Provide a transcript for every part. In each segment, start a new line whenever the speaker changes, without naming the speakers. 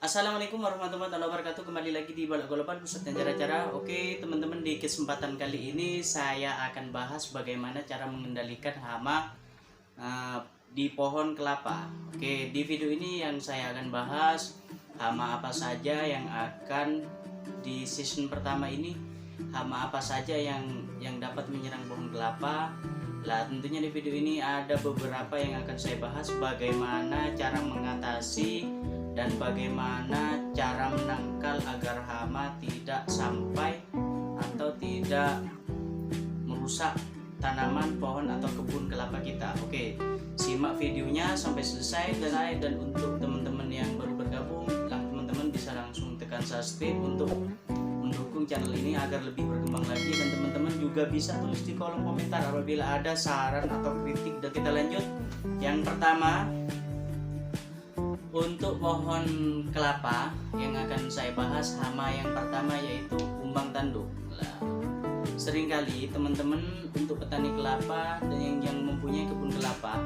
Assalamualaikum warahmatullahi wabarakatuh. Kembali lagi di Balak Golopan Pusat dan Cara-Cara. Oke teman-teman, di kesempatan kali ini saya akan bahas bagaimana cara mengendalikan hama di pohon kelapa. Oke, di video ini yang saya akan bahas hama apa saja yang akan di season pertama ini, hama apa saja yang dapat menyerang pohon kelapa. Lah tentunya di video ini ada beberapa yang akan saya bahas, bagaimana cara mengatasi dan bagaimana cara menangkal agar hama tidak sampai atau tidak merusak tanaman, pohon atau kebun kelapa kita. Oke, simak videonya sampai selesai. Dan untuk teman-teman yang baru bergabung, teman-teman bisa langsung tekan subscribe untuk mendukung channel ini agar lebih berkembang lagi. Dan teman-teman juga bisa tulis di kolom komentar apabila ada saran atau kritik. Dan kita lanjut. Yang pertama, untuk pohon kelapa yang akan saya bahas, hama yang pertama yaitu kumbang tanduk. Seringkali teman-teman untuk petani kelapa dan yang mempunyai kebun kelapa,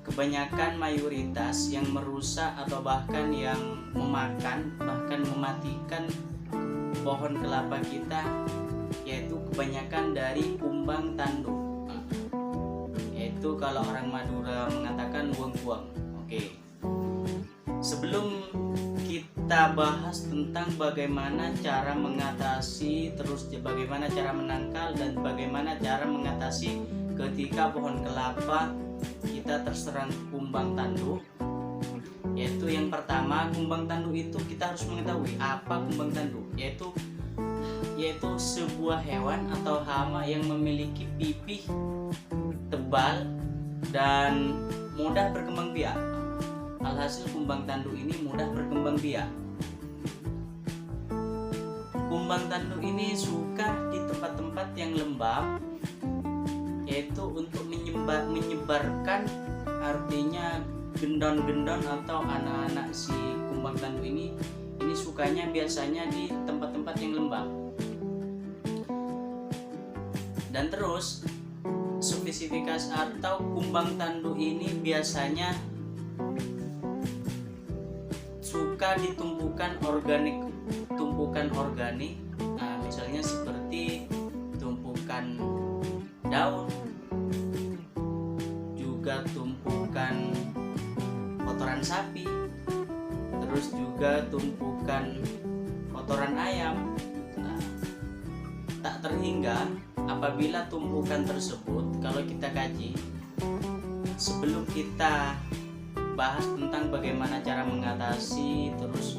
kebanyakan mayoritas yang merusak atau bahkan yang memakan, bahkan mematikan pohon kelapa kita yaitu kebanyakan dari kumbang tanduk. Yaitu kalau orang Madura mengatakan weng-weng. Oke. Sebelum kita bahas tentang bagaimana cara mengatasi, terus bagaimana cara menangkal dan bagaimana cara mengatasi ketika pohon kelapa kita terserang kumbang tanduk, yaitu yang pertama, kumbang tanduk itu kita harus mengetahui apa kumbang tanduk, yaitu sebuah hewan atau hama yang memiliki pipih tebal dan mudah berkembang biak. Alhasil kumbang tanduk ini mudah berkembang biak. Kumbang tanduk ini suka di tempat-tempat yang lembab, yaitu untuk menyebarkan, artinya gendon-gendon atau anak-anak si kumbang tanduk ini sukanya biasanya di tempat-tempat yang lembab. Dan terus spesifikasi atau kumbang tanduk ini biasanya suka di tumpukan organik. Nah, misalnya seperti tumpukan daun, juga tumpukan kotoran sapi, terus juga tumpukan kotoran ayam. Nah, tak terhingga apabila tumpukan tersebut, kalau kita kaji, sebelum kita bahas tentang bagaimana cara mengatasi, terus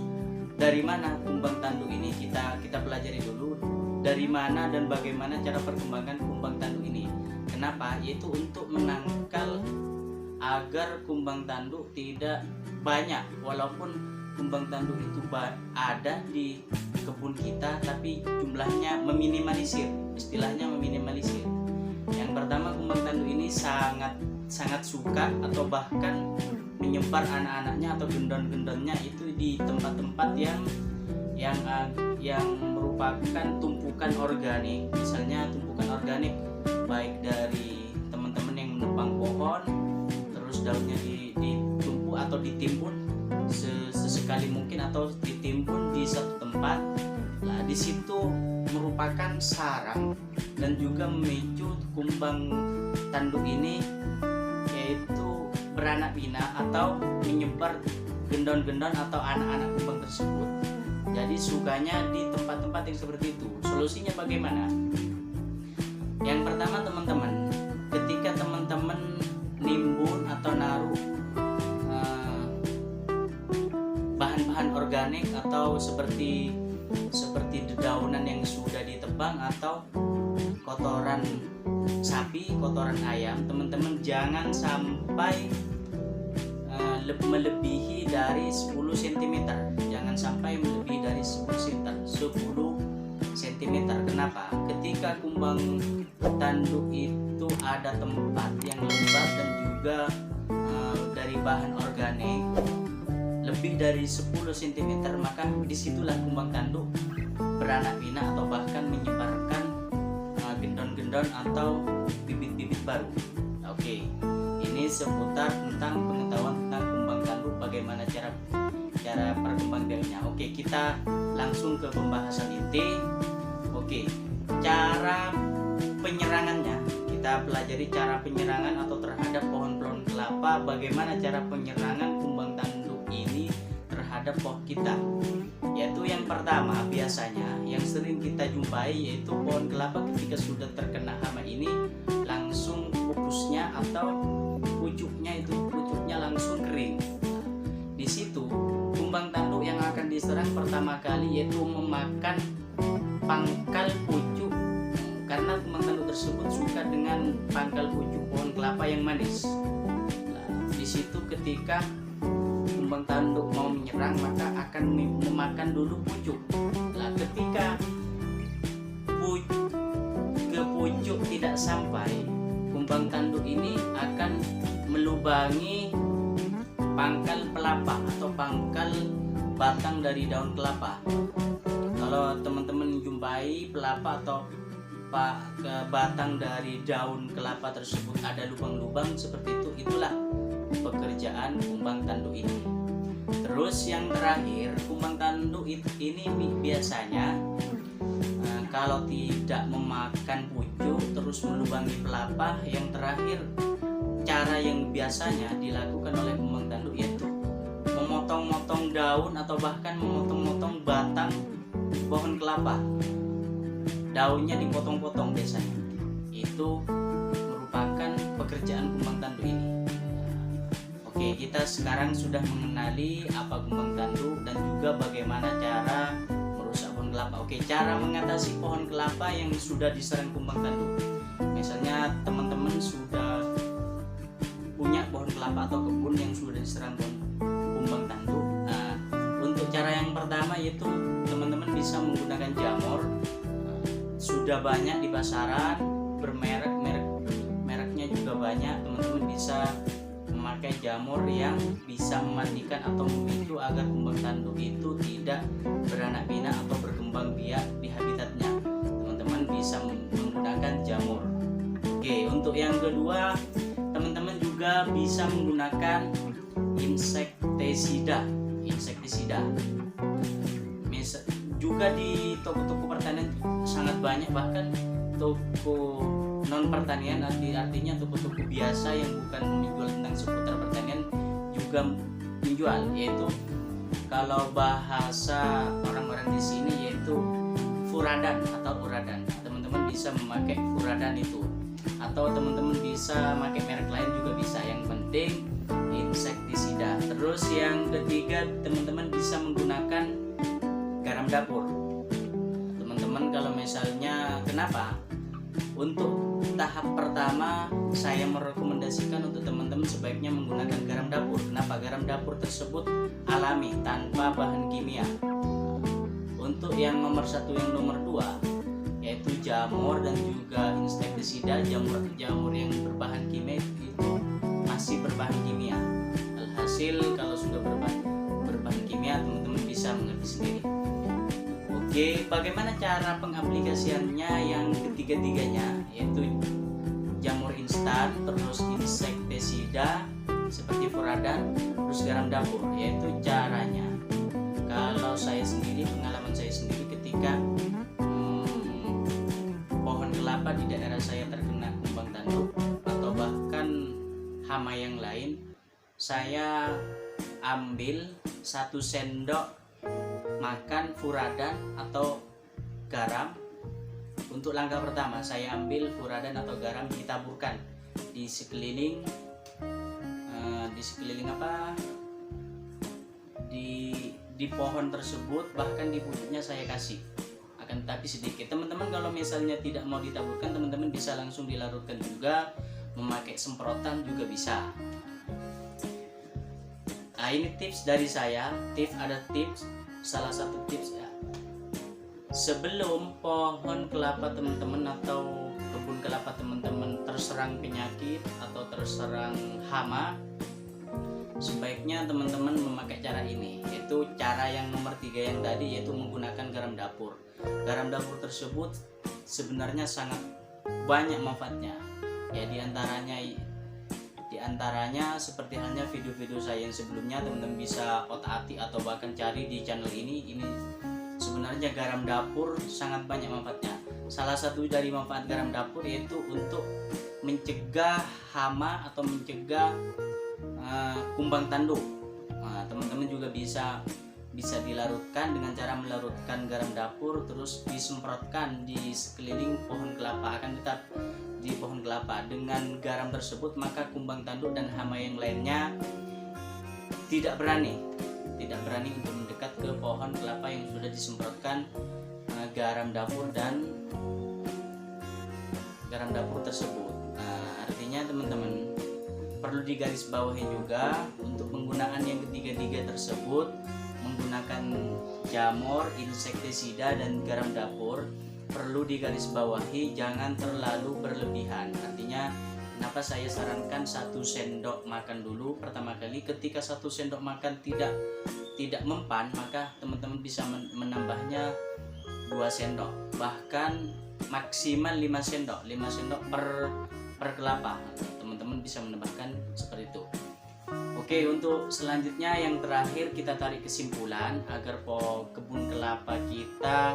dari mana kumbang tanduk ini kita pelajari dulu, dari mana dan bagaimana cara perkembangan kumbang tanduk ini. Kenapa? Yaitu untuk menangkal agar kumbang tanduk tidak banyak, walaupun kumbang tanduk itu ada di kebun kita tapi jumlahnya meminimalisir, istilahnya meminimalisir. Yang pertama, kumbang tanduk ini sangat suka atau bahkan menyebar anak-anaknya atau gendon-gendonnya itu di tempat-tempat yang merupakan tumpukan organik. Misalnya tumpukan organik baik dari teman-teman yang menebang pohon, terus daunnya ditumpuk atau ditimbun sesekali mungkin, atau ditimbun di satu tempat. Nah, di situ merupakan sarang dan juga memicu kumbang tanduk ini, yaitu beranak pinak atau menyebar gendon-gendon atau anak-anak kumbang tersebut. Jadi sukanya di tempat-tempat yang seperti itu. Solusinya bagaimana? Yang pertama, teman-teman, ketika teman-teman nimbun atau naruh bahan-bahan organik atau seperti dedaunan yang sudah ditebang atau kotoran sapi, kotoran ayam, teman-teman jangan sampai melebihi dari 10 cm. Jangan sampai melebihi dari 10 cm. Kenapa? Ketika kumbang tanduk itu ada tempat yang lembab dan juga dari bahan organik lebih dari 10 cm, maka disitulah kumbang tanduk beranak pinak atau bahkan menyebarkan gendon-gendon atau bibit-bibit baru. Oke, ini seputar tentang pengetahuan tentang kumbang tanduk, bagaimana cara kembang biaknya. Oke, kita langsung ke pembahasan inti. Oke, cara penyerangannya, kita pelajari cara penyerangan atau terhadap pohon kelapa. Bagaimana cara penyerangan kumbang tanduk ini terhadap pohon kita? Yaitu yang pertama, biasanya yang sering kita jumpai yaitu pohon kelapa ketika sudah terkena hama ini langsung pupusnya atau pucuknya langsung kering. Di situ kumbang tanduk yang akan diserang pertama kali yaitu memakan pangkal pucuk, karena kumbang tanduk tersebut suka dengan pangkal pucuk pohon kelapa yang manis. Nah, di situ ketika kumbang tanduk mau menyerang maka akan memakan dulu pucuk. Nah, ketika ke pucuk tidak sampai, kumbang tanduk ini akan melubangi pangkal pelapa atau pangkal batang dari daun kelapa. Kalau teman-teman jumpai pelapa atau ke batang dari daun kelapa tersebut ada lubang-lubang seperti itu, itulah pekerjaan kumbang tanduk ini. Terus yang terakhir, kumbang tanduk ini biasanya kalau tidak memakan pucuk terus melubangi pelapa, yang terakhir cara yang biasanya dilakukan oleh kumbang tanduk yaitu memotong-motong daun atau bahkan memotong-motong batang pohon kelapa. Daunnya dipotong-potong biasanya. Itu merupakan pekerjaan kumbang tanduk ini. Oke, kita sekarang sudah mengenali apa kumbang tanduk dan juga bagaimana cara merusak pohon kelapa. Oke, cara mengatasi pohon kelapa yang sudah diserang kumbang tanduk. Misalnya teman-teman sudah punya pohon kelapa atau kebun yang sudah diserang kumbang tanduk. Nah, untuk cara yang pertama yaitu teman-teman bisa menggunakan jamur. Sudah banyak di pasaran, mereknya juga banyak. Teman-teman bisa memakai jamur yang bisa mematikan atau memicu agar kumbang tanduk itu tidak beranak pinak atau berkembang biak di habitatnya. Teman-teman bisa menggunakan jamur. Oke, untuk yang kedua, teman-teman juga bisa menggunakan insektisida. Juga di toko-toko pertanian sangat banyak, bahkan toko non pertanian artinya toko-toko biasa yang bukan menjual tentang seputar pertanian juga menjual, yaitu kalau bahasa orang-orang di sini yaitu furadan atau uradan. Teman-teman bisa memakai furadan itu, atau teman-teman bisa pakai merek lain juga bisa, yang penting insektisida. Terus yang ketiga, teman-teman bisa menggunakan garam dapur. Teman-teman kalau misalnya, kenapa? Untuk tahap pertama saya merekomendasikan untuk teman-teman sebaiknya menggunakan garam dapur. Kenapa? Garam dapur tersebut alami tanpa bahan kimia. Untuk yang nomor satu, yang nomor dua yaitu jamur dan juga insektisida. Jamur yang berbahan kimia itu masih berbahan kimia. Alhasil kalau sudah berbahan kimia, teman-teman bisa mengerti sendiri. Oke, bagaimana cara pengaplikasiannya yang ketiga-tiganya, yaitu jamur instan, terus insektisida seperti furadan, terus garam dapur. Yaitu caranya, kalau saya sendiri, pengalaman saya sendiri ketika pohon kelapa di daerah saya terkena kumbang tanduk atau bahkan hama yang lain, saya ambil 1 sendok makan furadan atau garam. Untuk langkah pertama saya ambil furadan atau garam, ditaburkan di sekeliling di pohon tersebut, bahkan di pucuknya saya kasih, akan tapi sedikit. Teman-teman kalau misalnya tidak mau ditaburkan, teman-teman bisa langsung dilarutkan juga, memakai semprotan juga bisa. Nah, ini tips dari saya. Salah satu tips ya, sebelum pohon kelapa teman-teman atau kebun kelapa teman-teman terserang penyakit atau terserang hama, sebaiknya teman-teman memakai cara ini, yaitu cara yang nomor 3 yang tadi, yaitu menggunakan garam dapur. Garam dapur tersebut sebenarnya sangat banyak manfaatnya ya, diantaranya Di antaranya seperti halnya video-video saya yang sebelumnya, teman-teman bisa otak-atik atau bahkan cari di channel ini. Ini sebenarnya garam dapur sangat banyak manfaatnya. Salah satu dari manfaat garam dapur yaitu untuk mencegah hama atau mencegah kumbang tanduk. Nah, teman-teman juga bisa dilarutkan dengan cara melarutkan garam dapur terus disemprotkan di sekeliling pohon kelapa. Akan tetap di pohon kelapa dengan garam tersebut, maka kumbang tanduk dan hama yang lainnya tidak berani untuk mendekat ke pohon kelapa yang sudah disemprotkan garam dapur tersebut. Artinya teman-teman perlu digarisbawahi juga untuk penggunaan yang ketiga tersebut, menggunakan jamur, insektisida dan garam dapur, perlu digarisbawahi jangan terlalu berlebihan. Artinya kenapa saya sarankan 1 sendok makan dulu pertama kali. Ketika 1 sendok makan tidak mempan, maka teman-teman bisa menambahnya 2 sendok, bahkan maksimal 5 sendok per kelapa. Teman-teman bisa menambahkan seperti itu. Oke, untuk selanjutnya yang terakhir kita tarik kesimpulan agar kebun kelapa kita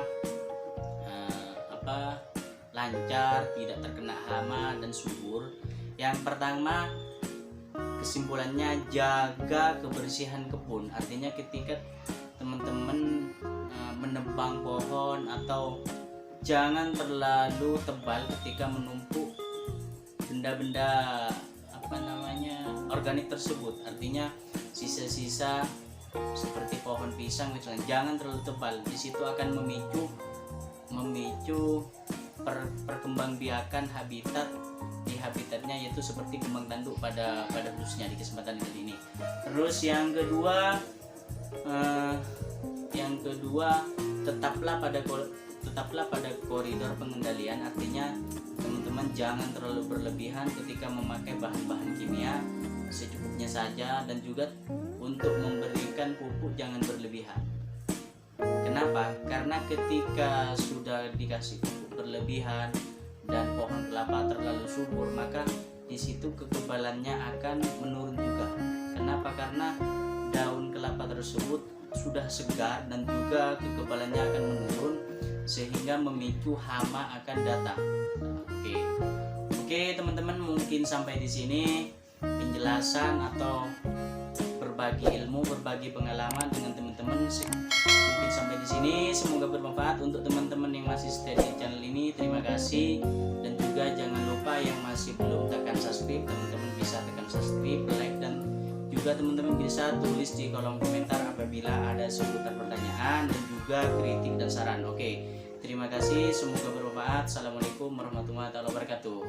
lancar, tidak terkena hama dan subur. Yang pertama, kesimpulannya jaga kebersihan kebun. Artinya ketika teman-teman menebang pohon atau jangan terlalu tebal ketika menumpuk benda-benda organik tersebut. Artinya sisa-sisa seperti pohon pisang misalnya, jangan terlalu tebal. Di situ akan memicu perkembangbiakan habitatnya, yaitu seperti kumbang tanduk pada khususnya di kesempatan kali ini. Terus yang kedua tetaplah pada koridor pengendalian. Artinya teman-teman jangan terlalu berlebihan ketika memakai bahan-bahan kimia, secukupnya saja, dan juga untuk memberikan pupuk jangan berlebihan. Kenapa? Karena ketika sudah dikasih pupuk berlebihan dan pohon kelapa terlalu subur, maka di situ kekebalannya akan menurun juga. Kenapa? Karena daun kelapa tersebut sudah segar dan juga kekebalannya akan menurun sehingga memicu hama akan datang. Oke, teman-teman, mungkin sampai di sini penjelasan atau berbagi ilmu, berbagi pengalaman dengan teman-teman. Mungkin sampai di sini, semoga bermanfaat untuk teman-teman yang masih stay di channel ini. Terima kasih, dan juga jangan lupa yang masih belum tekan subscribe, teman-teman bisa tekan subscribe, like, dan juga teman-teman bisa tulis di kolom komentar apabila ada seputar pertanyaan dan juga kritik dan saran. Oke, terima kasih, semoga bermanfaat. Assalamualaikum warahmatullahi wabarakatuh.